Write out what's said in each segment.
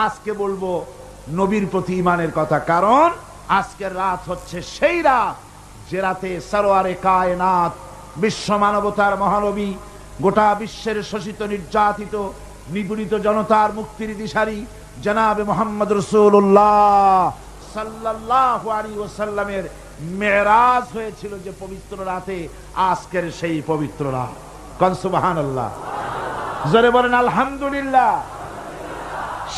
আজকে বলবো নবীর প্রতি ঈমানের কথা, কারণ আজকের রাত হচ্ছে সেই রাত যে রাতে সরওয়ারে কায়নাত, বিশ্ব মানবতার মহানবী, গোটা বিশ্বের শোষিত নির্যাতিত নিপীড়িত জনতার মুক্তির দিশারি জনাবে মুহাম্মদ রাসূলুল্লাহ সাল্লাল্লাহু আলাইহি ওয়াসাল্লামের মেরাজ হয়েছিল যে পবিত্র রাতে, আজকের সেই পবিত্র রাত। কোন সুবহানাল্লাহ, জোরে বলেন আলহামদুলিল্লাহ।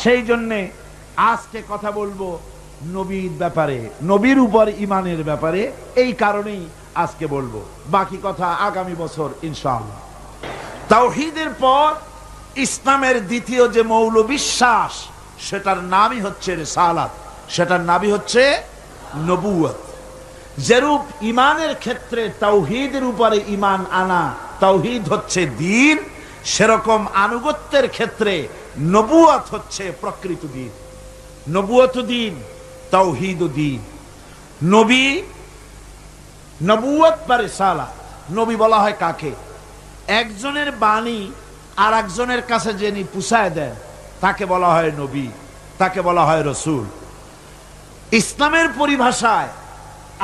সেই জন্যে আজকে কথা বলবো নবীর ব্যাপারে, নবীর উপর ঈমানের ব্যাপারে। এই কারণেই আজকে বলবো, বাকি কথা আগামী বছর ইনশাআল্লাহ। তাওহীদের পর ইসলামের দ্বিতীয় যে মৌল বিশ্বাস, সেটার নামই হচ্ছে রিসালাত, সেটার নামই হচ্ছে নবুয়ত। যেরূপ ঈমানের ক্ষেত্রে তাওহীদের উপরে ঈমান আনা, তাওহীদ হচ্ছে দ্বীন, সেরকম আনুগত্যের ক্ষেত্রে নবুয়ত হচ্ছে প্রকৃত দ্বীন। নবুয়ত দ্বীন, তাওহীদ দ্বীন। নবী, নবুয়ত বা রিসালাত। নবী বলা হয় কাকে? একজনের বাণী আর একজনের কাছে যিনি পৌঁছায় দেন তাকে বলা হয় নবী, তাকে বলা হয় রাসূল। ইসলামের পরিভাষায়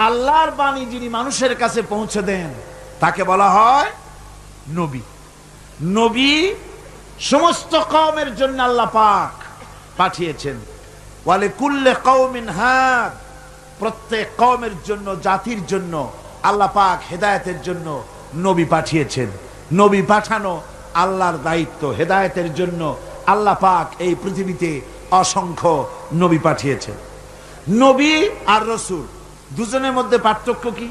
আল্লাহর বাণী যিনি মানুষের কাছে পৌঁছে দেন তাকে বলা হয় নবী। নবী সমস্ত কওমের জন্য আল্লাহ পাক পাঠিয়েছেন। ওয়ালিকুল্লি কওমিন হাদ, প্রত্যেক কওমের জন্য, জাতির জন্য আল্লাহ পাক হেদায়েতের জন্য নবী পাঠিয়েছেন। নবী পাঠানো আল্লাহর দায়িত্ব। হেদায়েতের জন্য আল্লাহ পাক এই পৃথিবীতে অসংখ্য নবী পাঠিয়েছেন। নবী আর রাসূল দুজনের মধ্যে পার্থক্য কি,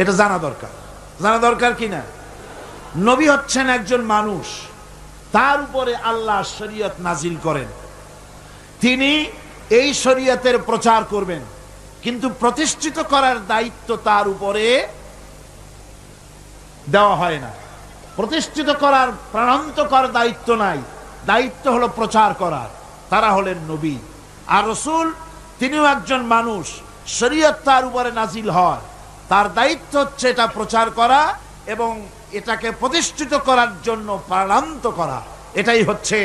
এটা জানা দরকার। জানা দরকার কি না? নবী হচ্ছেন একজন মানুষ, তার উপরে আল্লাহ শরীয়ত নাজিল করেন, তিনি এই শরীয়তের প্রচার করবেন, কিন্তু প্রতিষ্ঠিত করার দায়িত্ব তার উপরে দেওয়া হয় না। প্রতিষ্ঠিত করার, প্রাণান্ত করার দায়িত্ব নাই, দায়িত্ব হলো প্রচার করার। তারা হলেন নবী। আর রাসূল তিনিও একজন মানুষ, শরীয়ত তার উপরে নাজিল হয়, তার দায়িত্ব হচ্ছে এটা প্রচার করা এবং এটাকে প্রতিষ্ঠিত করার জন্য প্রাণান্ত করা। এটাই হচ্ছে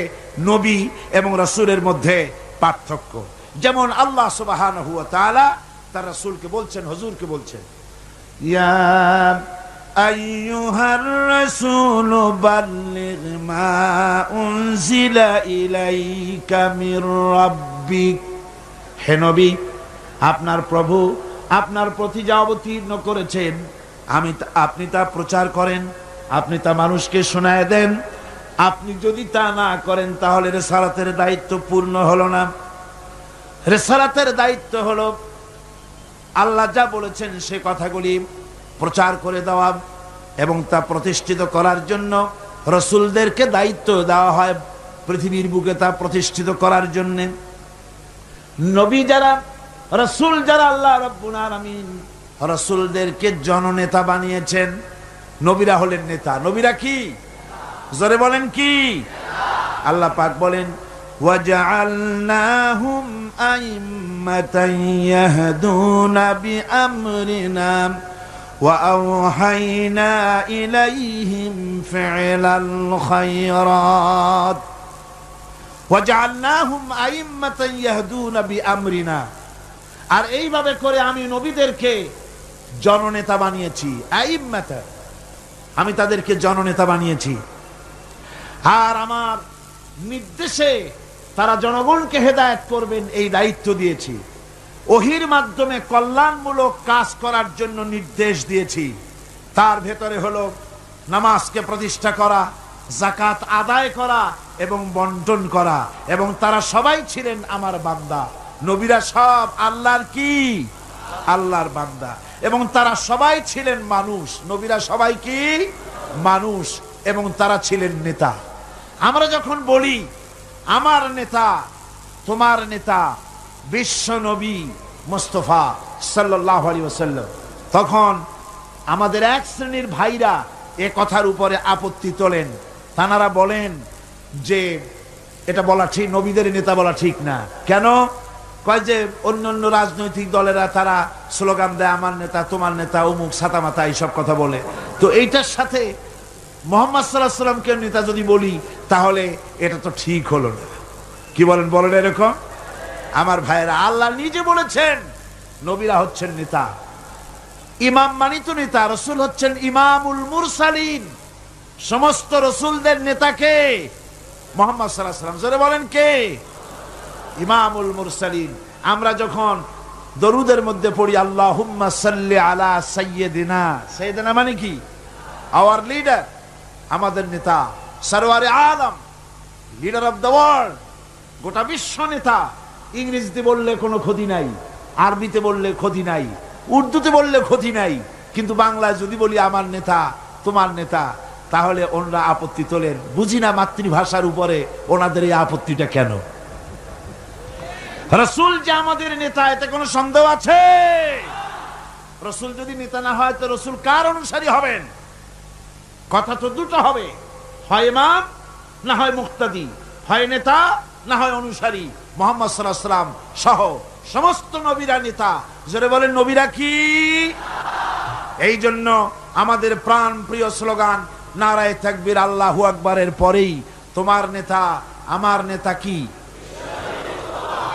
নবী এবং রাসূলের মধ্যে পার্থক্য। যেমন আল্লাহ সুবহানাহু ওয়া তাআলা তার রাসূলকে বলছেন, হুজুরকে বলছেন, ইয়া আইয়ুহার রাসূল বাল্লিগ মা উনজিলা ইলাইকা মির রাব্বিক। হে নবী, আপনার প্রভু আপনার প্রতি যা অবতীর্ণ করেছেন আপনি তা প্রচার করেন, আপনি তা মানুষকে শোনায় দেন। আপনি যদি তা না করেন তাহলে রিসালাতের দায়িত্ব পূর্ণ হলো না। রিসালাতের দায়িত্ব হলো আল্লাহ যা বলেছেন সে কথাগুলি প্রচার করে দেওয়া এবং তা প্রতিষ্ঠিত করার জন্য রাসূলদেরকে দায়িত্ব দেওয়া হয় পৃথিবীর বুকে তা প্রতিষ্ঠিত করার জন্য। নবী যারা, রাসূল যারা, আল্লাহ রাব্বুল আলামিন রাসূলদেরকে জননেতা বানিয়েছেন। নবীরা হলেন নেতা। নবীরা কি? জোরে বলেন কি? আল্লাহ পাক বলেন, ওয়াজআলনাহুম আইম্মাতান ইয়াহদুনা বিআমরিনা ওয়া আওহাইনা ইলাইহিম ফি'লাল খায়রাত। ওয়াজআলনাহুম আইম্মাতান ইয়াহদুনা বিআমরিনা। আর এইভাবে করে আমি নবীদেরকে জননেতা বানিয়েছি। আইম্মাতা, আমি তাদেরকে জননেতা বানিয়েছি। আর আমার নির্দেশে তারা জনগণকে হেদায়েত করবেন, এই দায়িত্ব দিয়েছি। ওহীর মাধ্যমে কল্যাণমূলক কাজ করার জন্য নির্দেশ দিয়েছি। তার ভেতরে হলো নামাজকে প্রতিষ্ঠা করা, যাকাত আদায় করা এবং বন্টন করা। এবং তারা সবাই ছিলেন আমার বান্দা। নবীরা সব আল্লাহর কি? আল্লাহর বান্দা। এবং তারা সবাই ছিলেন মানুষ। নবীরা সবাই কি? মানুষ। এবং তারা ছিলেন নেতা। আমরা যখন বলি আমার নেতা, তোমার নেতা বিশ্ব নবী মুস্তাফা সাল্লাল্লাহু আলাইহি ওয়াসাল্লাম, তখন আমাদের এক শ্রেণীর ভাইরা এ কথার উপরে আপত্তি তোলেন। তানারা বলেন যে এটা বলা ঠিক, নবীদের নেতা বলা ঠিক না। কেন? কয় যে অন্যান্য রাজনৈতিক দলেরা তারা স্লোগান দেয় আমার নেতা, তোমার নেতা, অমুক ছাতামাতা, এইসব কথা বলে। তো এইটার সাথে মুহাম্মদ সাল্লাল্লাহু আলাইহি ওয়াসাল্লামকে নেতা যদি বলি তাহলে এটা তো ঠিক হলো না। কি বলেন বলেন এরকম? আমার ভাইয়েরা, আল্লাহ নিজে বলেছেন নবীরা হচ্ছেন নেতা। ইমাম মানিত নেতা। রসুল হচ্ছেন ইমামুল মুরসালিন। সমস্ত রসুলদের নেতা কে? মুহাম্মদ সাল্লাল্লাহু আলাইহি ওয়াসাল্লাম। জোরে বলেন কে? ইমামুল মুরসালিন। আমরা যখন দরুদের মধ্যে পড়ি আল্লাহুম্মা সাল্লি আলা সাইয়্যিদিনা, সাইয়্যিদিনা মানে কি? আওয়ার লিডার, আমাদের নেতা, Sarware Alam, leader of the world, গোটা বিশ্ব নেতা। ইংরেজিতে বললে কোনো ক্ষতি নাই, আরবিতে বললে ক্ষতি নাই, উর্দুতে বললে ক্ষতি নাই, কিন্তু বাংলায় যদি বলি আমার নেতা, তোমার নেতা, তাহলে ওনারা আপত্তি তোলেন। বুঝি না মাতৃভাষার উপরে ওনাদের এই আপত্তিটা কেন? রসুল যে আমাদের নেতা, এতে কোনো সন্দেহ আছে? রসুল যদি নেতা না হয় তো রসুল কার অনুসারী হবেন? কথা তো দুটো হবে, হয় ইমাম না হয় মুক্তাদি, হয় নেতা না হয় অনুসারী। মুহাম্মদ সাল্লাল্লাহু আলাইহি ওয়াসাল্লাম সহ সমস্ত নবীরা নেতা। জোরে বলেন নবীরা কি? এই জন্য আমাদের প্রাণ প্রিয় স্লোগান নারায়ে তাকবীর আল্লাহু আকবারের পরেই তোমার নেতা আমার নেতা কি?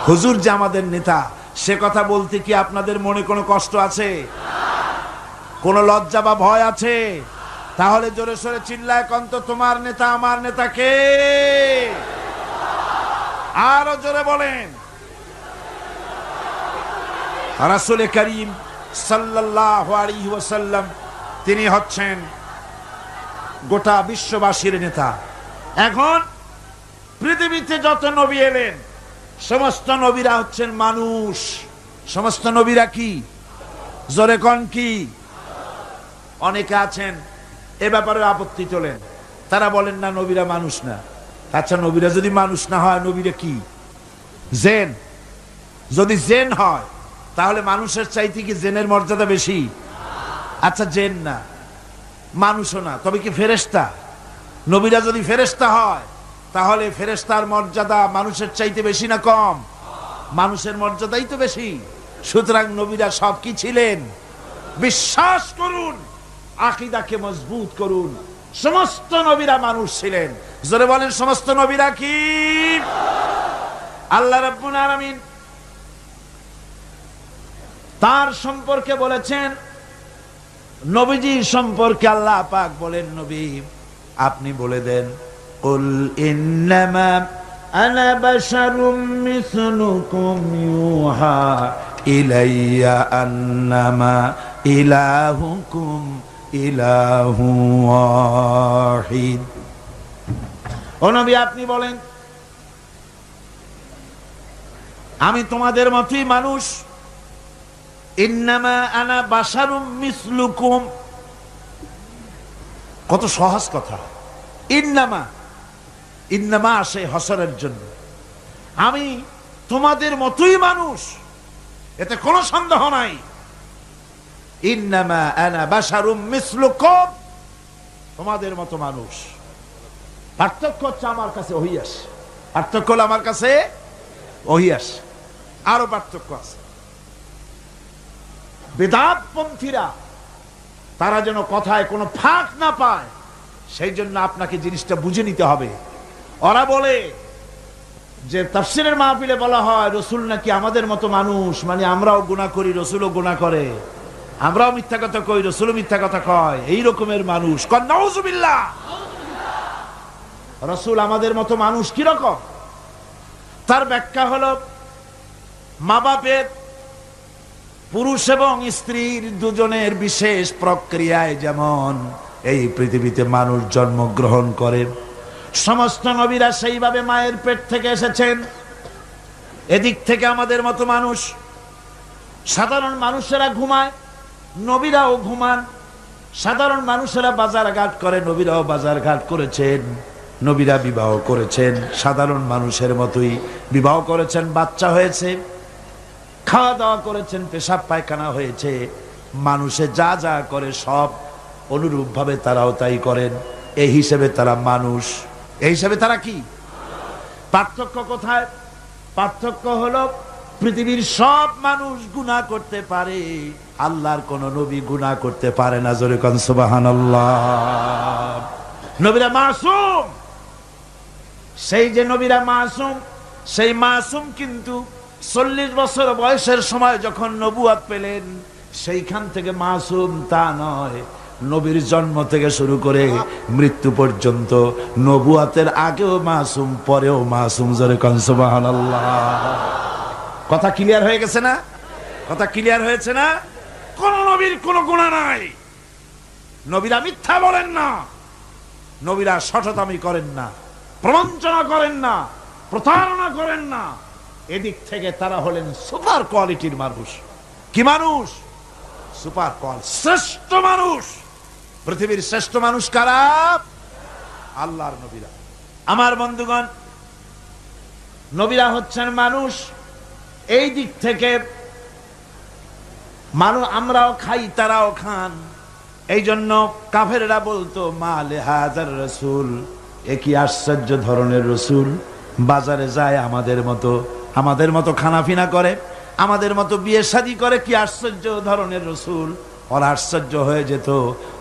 হুজুর যে আমাদের নেতা, সে কথা বলতে কি আপনাদের মনে কোনো কষ্ট আছে? কোনো লজ্জা বা ভয় আছে? তাহলে জোরে সোরে চিল্লায় কন্ত তোমার নেতা আমার নেতা কে? আরো জোরে বলেন। রাসূল করিম সাল্লাল্লাহু আলাইহি ওয়াসাল্লাম, তিনি হচ্ছেন গোটা বিশ্ববাসীর নেতা। এখন পৃথিবীতে যত নবী এলেন, সমস্ত নবীরা হচ্ছেন মানুষ। সমস্ত নবীরা কি? জোরে কোন কি? অনেকে আছেন এ ব্যাপারে আপত্তি তোলেন, তারা বলেন না নবীরা মানুষ না। আচ্ছা, নবীরা যদি মানুষ না হয়, নবীরা কি? জেন। যদি জেন হয় তাহলে মানুষের চাইতে কি জেনের মর্যাদা বেশি? আচ্ছা, জেন না, মানুষও না, তবে কি ফেরেশতা? নবীরা যদি ফেরেশতা হয় তাহলে ফেরেশতার মর্যাদা মানুষের চাইতে বেশি না কম? মানুষের মর্যাদাই তো বেশি। সুতরাং নবীরা সব কি ছিলেন? বিশ্বাস করুন, আকীদাকে মজবুত করুন, সমস্ত নবীরা মানুষ ছিলেন। জোরে বলেন সমস্ত নবীরা কি? আল্লাহ রাব্বুল আলামিন তার সম্পর্কে বলেছেন, নবীজি সম্পর্কে আল্লাহ পাক বলেন, নবী আপনি বলে দেন, কুল ইন্নামা আনা বাশারুম মিসলুকুম ইউহা ইলাইয়া আন্নামা ইলাহুকুম ইলাহু ওয়াহিদ। ও নবী আপনি বলেন, আমি তোমাদের মতোই মানুষ। ইন্নামা আনা বাশারুম মিসলুকুম, কত সহজ কথা। ইন্নামা, ইন্নামা আসে হসরের জন্য। আমি তোমাদের মতোই মানুষ, এতে কোনো সন্দেহ নাই। ইন্নামা আনা বাশারুম মিসলুকুম, তোমাদের মতো মানুষ। পার্থক্য হচ্ছে আমার কাছে ওহী আসে। পার্থক্য হলো আমার কাছে ওহী আসে। আরো পার্থক্য আছে। বিদআতপন্থীরা তারা যেন কথায় কোনো ফাঁক না পায়, সেই জন্য আপনাকে জিনিসটা বুঝে নিতে হবে। ওরা বলে যে তাফসীরের মাহফিলে বলা হয় রসুল নাকি আমাদের মতো মানুষ, মানে আমরাও গুনাহ করি, রসুলও গুনাহ করে, আমরাও মিথ্যা কথা কই, রসুলও মিথ্যা কথা কয়, এই রকমের মানুষ। নাউযুবিল্লাহ। রসুল আমাদের মতো মানুষ কিরকম? তার ব্যাখ্যা হলো, মা বাপের, পুরুষ এবং স্ত্রীর দুজনের বিশেষ প্রক্রিয়ায় যেমন এই পৃথিবীতে মানুষ জন্মগ্রহণ করে, সমস্ত নবীরা সেইভাবে মায়ের পেট থেকে এসেছেন। এদিক থেকে আমাদের মতো মানুষ। সাধারণ মানুষেরা ঘুমায়, নবীরাও ঘুমান। সাধারণ মানুষেরা বাজার ঘাট করে, নবীরাও বাজার ঘাট করেছেন। নবীরা বিবাহ করেছেন, সাধারণ মানুষের মতোই বিবাহ করেছেন, বাচ্চা হয়েছে, খাওয়া দাওয়া করেছেন, পেশাব পায়খানা হয়েছে। মানুষে যা যা করে সব অনুরূপ ভাবে তারাও তাই করেন। এই হিসেবে তারা মানুষ। এই হিসেবে তারা কি? পার্থক্য কোথায়? পার্থক্য হলো পৃথিবীর সব মানুষ গুনাহ করতে পারে, আল্লাহর কোন নবী গুনাহ করতে পারে না। জোরে কোন সুবহানাল্লাহ। নবীরা মাসুম। সেই যে নবীরা মাসুম, সেই মাসুম কিন্তু 40 বছর বয়সের সময় যখন নবুয়ত পেলেন, সেইখান থেকে মাসুম তা নয়, নবীর জন্ম থেকে শুরু করে মৃত্যু পর্যন্ত, নবুয়তের আগেও মাসুম, পরেও মাসুম। জোরে কোন সুবহানাল্লাহ। কথা ক্লিয়ার হয়ে গেছে না? কথা ক্লিয়ার হয়েছে না? কোন নবীর কোনো গুনাহ নাই। নবীরা মিথ্যা বলেন না, নবীরা শঠতামি করেন না, প্রবঞ্চনা করেন না, প্রতারণা করেন না। এদিক থেকে তারা হলেন সুপার কোয়ালিটির মানুষ। কি মানুষ? সুপার কোয়ালিটি, শ্রেষ্ঠ মানুষ। পৃথিবীর শ্রেষ্ঠ মানুষ কারা? আল্লাহর নবীরা। আমার বন্ধুগণ, নবীরা হচ্ছেন মানুষ। এই দিক থেকে মানুষ, আমরাও খাই তারাও খান। এই জন্য কাফেররা বলতো মা লে হাজার রাসূল, এ কি আশ্চর্য ধরনের রসুল, বাজারে যায় আমাদের মতো খানাফিনা করে, আমাদের মতো বিয়ে শাদী করে, কি আশ্চর্য ধরনের রসুল। ওরা আশ্চর্য হয়ে যেত,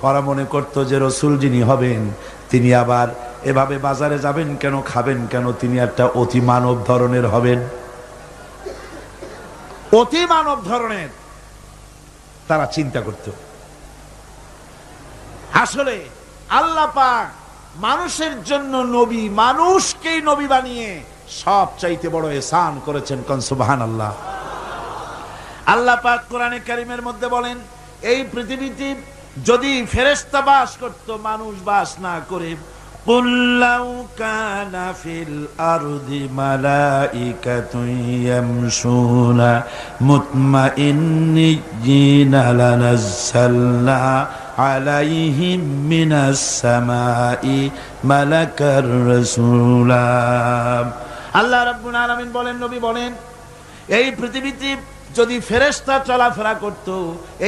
ওরা মনে করতো যে রসুল যিনি হবেন তিনি আবার এভাবে বাজারে যাবেন কেন, খাবেন কেন, তিনি একটা অতি মানব ধরনের হবেন, অতি মানব ধরনের তারা চিন্তা করত। আসলে আল্লাহ পাক মানুষের জন্য নবী, মানুষকেই নবী বানিয়ে সবচাইতে বড় ihsan করেছেন। কোন সুবহানাল্লাহ। আল্লাহ পাক কোরআনে কারীমের মধ্যে বলেন, এই পৃথিবীতে যদি ফেরেশতা বাস করত, মানুষ বাস না করে, কুল লাউ কানা ফিল আরদি মালাইকাতুন ইয়ামশুনা মুতমাইন্নিনা লানাজ্জালনা আলাইহিম মিনাস সামাই মালাকার রাসূলা। আল্লাহ রাব্বুল আলামিন বলেন, নবী বলেন, এই পৃথিবীতে যদি ফেরেশতা চলাফেরা করত,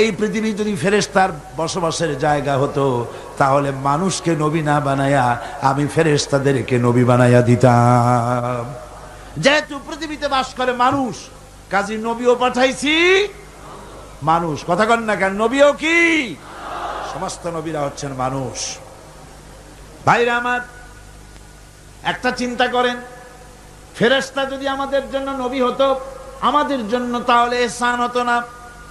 এই পৃথিবী যদি ফেরেশতার বসবাসের জায়গা হতো, তাহলে মানুষকে নবী না বানায়া আমি ফেরেশতাদেরকে নবী বানায়া দিতাম। যেহেতু পৃথিবীতে বাস করে মানুষ, কাজী নবীও পাঠাইছি মানুষ। কথা কন না কেন? নবীও কি? সমস্ত নবীরা হচ্ছেন মানুষ। ভাইরা আমার, একটা চিন্তা করেন, ফেরেশতা যদি আমাদের জন্য নবী হতো, আমাদের জন্য তাহলে ihsan হতো না,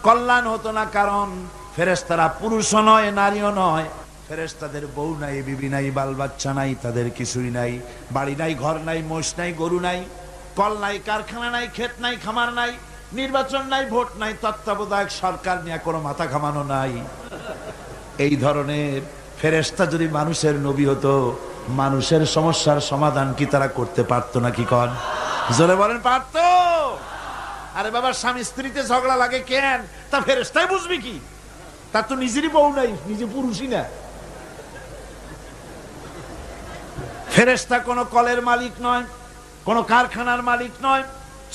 কল্যাণ হতো না। কারণ ফেরেশতারা পুরুষও নয়, নারীও নয়। ফেরেশতাদের বউ নাই, বিবি নাই, বাল বাচ্চা নাই, তাদের কিছুই নাই, বাড়ি নাই, ঘর নাই, মোষ নাই, গরু নাই, কল নাই, কারখানা নাই, ক্ষেত নাই, খামার নাই, নির্বাচন নাই, ভোট নাই, তত্ত্বাবধায়ক সরকার নিয়ে কোনো মাথা ঘামানো নাই। এই ধরনের ফেরেশতা যদি মানুষের নবী হতো, মানুষের সমস্যার সমাধান কি তারা করতে পারতো নাকি? কন জোরে বলেন, পারতো? আরে বাবা, স্বামী স্ত্রীতে ঝগড়া লাগে কেন? তা ফেরেশতাই বুঝবি কি? তার তো নিজেরই বউ নাই, নিজে পুরুষই না। ফেরেশতা কোনো কলের মালিক নয়, কোনো কারখানার মালিক নয়।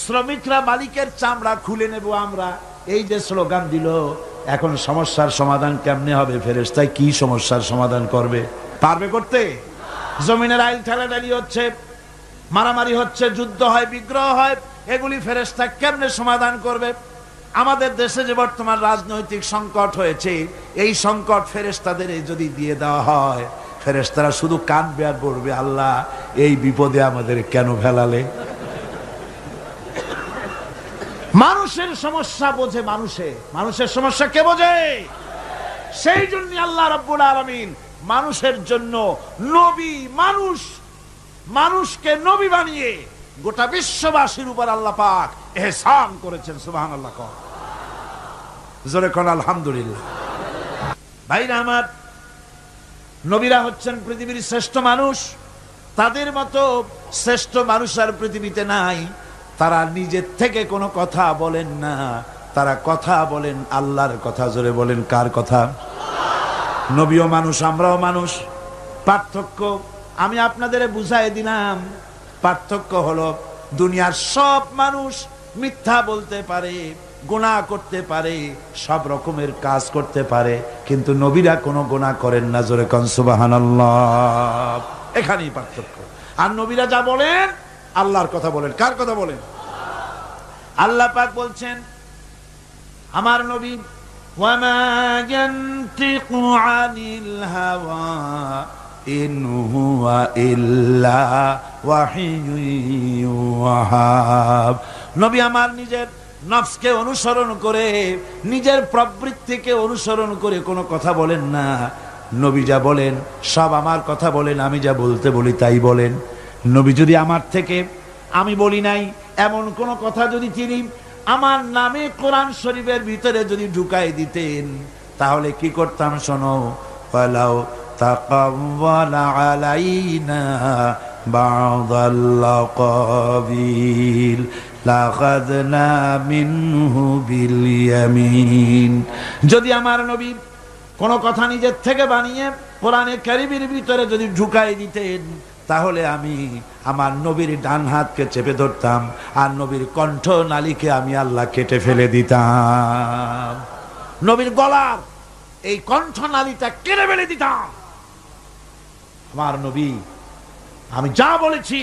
শ্রমিকরা মালিকের চামড়া খুলে নেব আমরা, এই যে স্লোগান দিল, এখন সমস্যার সমাধান কেমনে হবে? ফেরেশতাই কি সমস্যার সমাধান করবে? পারবে করতে? জমিনের আইল ঠেলাঠালি হচ্ছে, মারামারি হচ্ছে, যুদ্ধ হয়, বিগ্রহ হয়, এগুলি ফেরেশতা কেমনে সমাধান করবে? আমাদের দেশে যে বর্তমান রাজনৈতিক সংকট হয়েছে, এই সংকট ফেরেশতাদের যদি দিয়ে দেওয়া হয়, ফেরেশতারা শুধু কাঁদবে আর বলবে, আল্লাহ এই বিপদে আমাদের কেন ফেলালে? মানুষের সমস্যা বোঝে মানুষের সমস্যা কে বোঝে? সেই জন্য আল্লাহ রাব্বুল আলামিন মানুষের জন্য নবী, মানুষকে নবী বানিয়ে গোটা বিশ্ববাসীর উপর আল্লাহ পাক ihsan করেছেন। সুবহানাল্লাহ। জোরে কোন আলহামদুলিল্লাহ। ভাইরা আমার, নবীরা হচ্ছেন পৃথিবীর শ্রেষ্ঠ মানুষ। তাদের মতো শ্রেষ্ঠ মানুষ আর পৃথিবীতে নাই। তারা নিজের থেকে কোনো কথা বলেন না, তারা কথা বলেন আল্লাহর কথা। জোরে বলেন, কার কথা? নবীও মানুষ, আমরাও মানুষ। পার্থক্য আমি আপনাদের বুঝাই দিলাম। পার্থক্য হলো, দুনিয়ার সব মানুষ মিথ্যা বলতে পারে, গুনাহ করতে পারে, সব রকমের কাজ করতে পারে, কিন্তু নবীরা কোনো গুনাহ করেন না। জোরে কোন সুবহানাল্লাহ। এখানেই পার্থক্য। আর নবীরা যা বলেন আল্লাহর কথা বলেন। কার কথা বলেন? আল্লাহ পাক বলছেন, আমার নবী, ওয়ামা ইয়ানতিকু আনিল হাওয়া ইন হুয়া ইল্লা ওয়াহিয়ুন ইউহা। নবী আমার নিজের নফসকে অনুসরণ করে, নিজের প্রবৃত্তিকে অনুসরণ করে কোনো কথা বলেন না। নবী যা বলেন সব আমার কথা বলেন, আমি যা বলতে বলি তাই বলেন। নবী যদি আমার থেকে আমি বলি নাই এমন কোন কথা যদি তিনি আমার নামে কোরআন শরীফের ভিতরে যদি ঢুকাই দিতেন, তাহলে কি করতাম শোনো, ফালাউ তাকাওয়ালা আলাইনা বা'দাল লাকাবিল লাখাযনা মিনহু বিল ইয়ামিন। যদি আমার নবী কোন কথা নিজের থেকে বানিয়ে কোরআনে কারীমের ভিতরে যদি ঢুকাই দিতেন, তাহলে আমি আমার নবীর ডান হাতকে চেপে ধরতাম আর নবীর কণ্ঠ নালীকে আমি আল্লাহ কেটে ফেলে দিতাম। নবীর গলার এই কণ্ঠ নালীটা কেটে ফেলে দিতাম। আমার নবী আমি যা বলেছি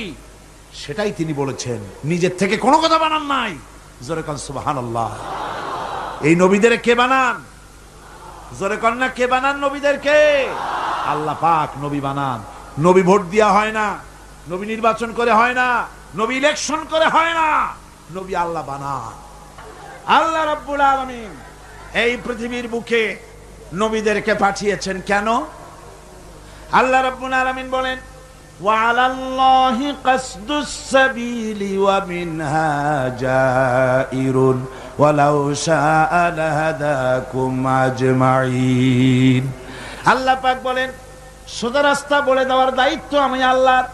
সেটাই তিনি বলেছেন, নিজের থেকে কোনো কথা বানান নাই। জোরে কোন সুবহানাল্লাহ। এই নবীদের কে বানান? জোরে কোন না, কে বানান নবীদেরকে? আল্লাহ পাক নবী বানান। নবী ভোট দিয়া হয় না, নবী নির্বাচন করে হয় না, নবী ইলেকশন করে হয় না, নবী আল্লাহ বানান। আল্লাহ রাব্বুল আলামিন এই পৃথিবীর বুকে নবীদেরকে পাঠিয়েছেন কেন? আল্লাহ রাব্বুল আলামিন বলেন, ওয়া আলাল্লাহি কাসদুস সাবিলি ওয়া মিনহা জাইরুন ওয়ালাউ শাআ লাহাদাকুম আজমাইন। আল্লাহ পাক বলেন, সোজা রাস্তা বলে দেওয়ার দায়িত্ব আমি আল্লাহর।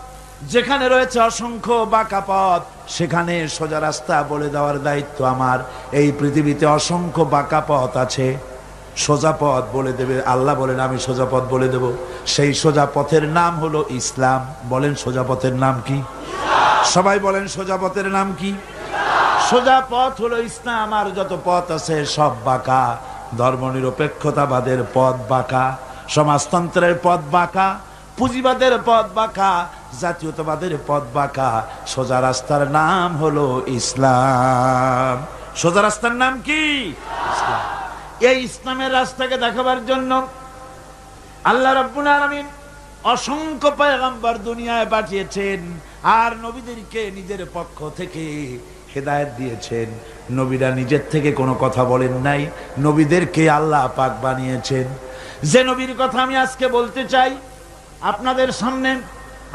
যেখানে রয়েছে অসংখ্য বাঁকা পথ, সেখানে সোজা রাস্তা বলে দেওয়ার দায়িত্ব আমার। এই পৃথিবীতে অসংখ্য বাঁকা পথ আছে, সোজা পথ বলে দেবে আল্লাহ। বলেন আমি সোজা পথ বলে দেব। সেই সোজা পথের নাম হলো ইসলাম। বলেন সোজা পথের নাম কি? সবাই বলেন সোজা পথের নাম কি? সোজা পথ হলো ইসলাম। আর যত পথ আছে সব বাঁকা। ধর্মনিরপেক্ষতাবাদের পথ বাঁকা, সমাজতন্ত্রের পথ বাঁকা, পুঁজিবাদের পথ বাঁকা, জাতীয়তাবাদের পথ বাঁকা। সোজা রাস্তার নাম হলো ইসলাম। সোজা রাস্তার নাম কি? ইসলাম। এই ইসলামের রাস্তাকে দেখাবার জন্য আল্লাহ রাব্বুল আলামিন অসংখ্য পয়গম্বর দুনিয়ায় পাঠিয়েছেন আর নবীদেরকে নিজের পক্ষ থেকে হেদায়েত দিয়েছেন। নবীরা নিজের থেকে কোনো কথা বলেন নাই, নবীদেরকে আল্লাহ পাক বানিয়েছেন। যে নবীর কথা আমি আজকে বলতে চাই আপনাদের সামনে,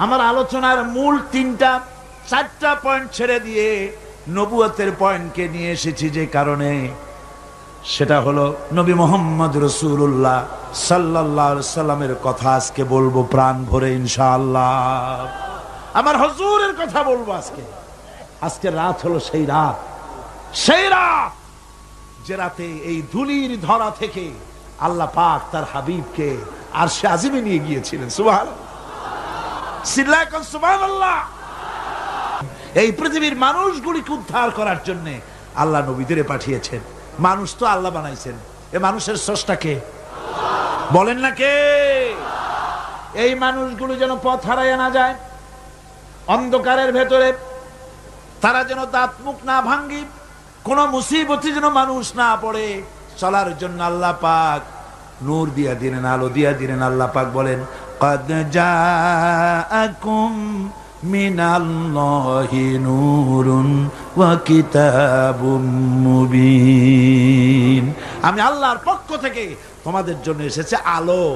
আমার আলোচনার মূল চারটা পয়েন্ট ছেড়ে দিয়ে নবুয়তের পয়েন্টকে নিয়ে এসেছি। যে কারণে সেটা হলো নবী মুহাম্মদ রাসূলুল্লাহ সাল্লাল্লাহু আলাইহি সাল্লামের কথা আজকে বলবো প্রাণ ভরে ইনশাআল্লাহ। আমার হুজুরের কথা বলবো আজকে। আজকে রাত হলো সেই রাত যে রাতে এই ধুলির ধরা থেকে আল্লাহ পাক তার হাবিবকে আরশে আজিমে নিয়ে গিয়েছিলেন। সুবহানাল্লাহ, সিল্লাহ কোন সুবহানাল্লাহ। এই পৃথিবীর মানুষগুলিকে উদ্ধার করার জন্য আল্লাহ নবীদের পাঠিয়েছেন। মানুষ তো আল্লাহ বানাইছেন, এ মানুষের স্রষ্টা কে? বলেন না কে? এই মানুষগুলো যেন পথ হারাইয়া না যায়, অন্ধকারের ভেতরে তারা যেন দাঁত মুখ না ভাঙ্গি, কোন মুসিবতে যেন মানুষ না পড়ে, চলার জন্য আল্লাহ পাক নূর দিয়া দিলেন, আলো দিয়া দিলেন। আল্লাহ পাক বলেন, قد جاءكم من الله نور وكتاب مبين। আমি আল্লাহর পক্ষ থেকে তোমাদের জন্য এসেছে আলো।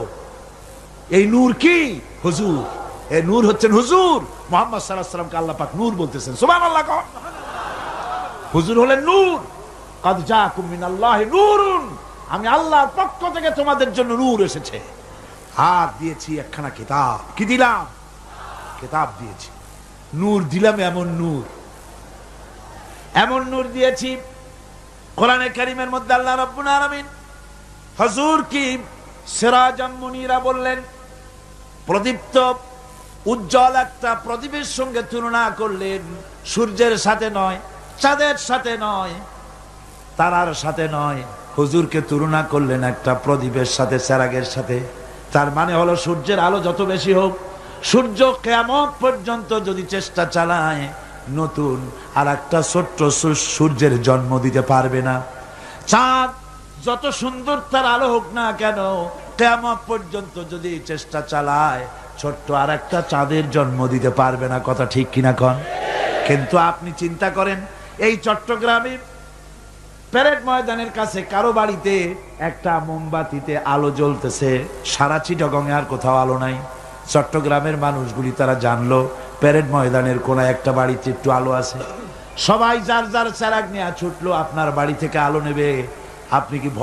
এই নূর কি? হুজুর। এই নূর হচ্ছেন হুজুর মুহাম্মদ সাল্লাল্লাহু আলাইহি ওয়াসাল্লামকে আল্লাহ পাক নূর বলতেছেন। সুবহানাল্লাহ। হুজুর হলেন নূর। قد جاءكم من الله نور। আমি আল্লাহর পক্ষ থেকে তোমাদের জন্য নূর এসেছে। আর দিয়েছি একখানা কিতাব। কি দিলাম? কিতাব দিয়েছি। নূর দিলাম, এমন নূর দিয়েছি। কোরআনে কারীমের মধ্যে আল্লাহ রাব্বুল আলামিন হুজুর কি সিরাজাম মুনীরা বললেন। প্রদীপ্ত উজ্জ্বল একটা প্রদীপের সঙ্গে তুলনা করলেন। সূর্যের সাথে নয়, চাঁদের সাথে নয়, তারার সাথে নয়, হুজুরকে তুলনা করলেন একটা প্রদীপের সাথে, চেরাগের সাথে। তার মানে হলো সূর্যের আলো যত বেশি হোক, সূর্য কিয়ামত পর্যন্ত যদি চেষ্টা চালায়, নতুন আর একটা ছোট্ট সূর্যের জন্ম দিতে পারবে না। চাঁদ যত সুন্দর তার আলো হোক না কেন, কিয়ামত পর্যন্ত যদি চেষ্টা চালায়, ছোট্ট আর একটা চাঁদের জন্ম দিতে পারবে না, কথা ঠিক কিনা কন? কিন্তু আপনি চিন্তা করেন, এই চট্টগ্রামে প্যারেড ময়দানের কাছে কারো বাড়িতে একটা মোমবাতিতে আলো জ্বলতেছে, সারা চিটাগংয়ে আর কোথাও আলো নাই। চট্টগ্রামের মানুষগুলি তারা জানলো প্যারেড ময়দানের কোন একটা বাড়িতে একটু আলো আছে, সবাই যার যার চেরাগ নিয়ে ছুটলো আপনার বাড়ি থেকে আলো নেবে। আপনি কি ভয়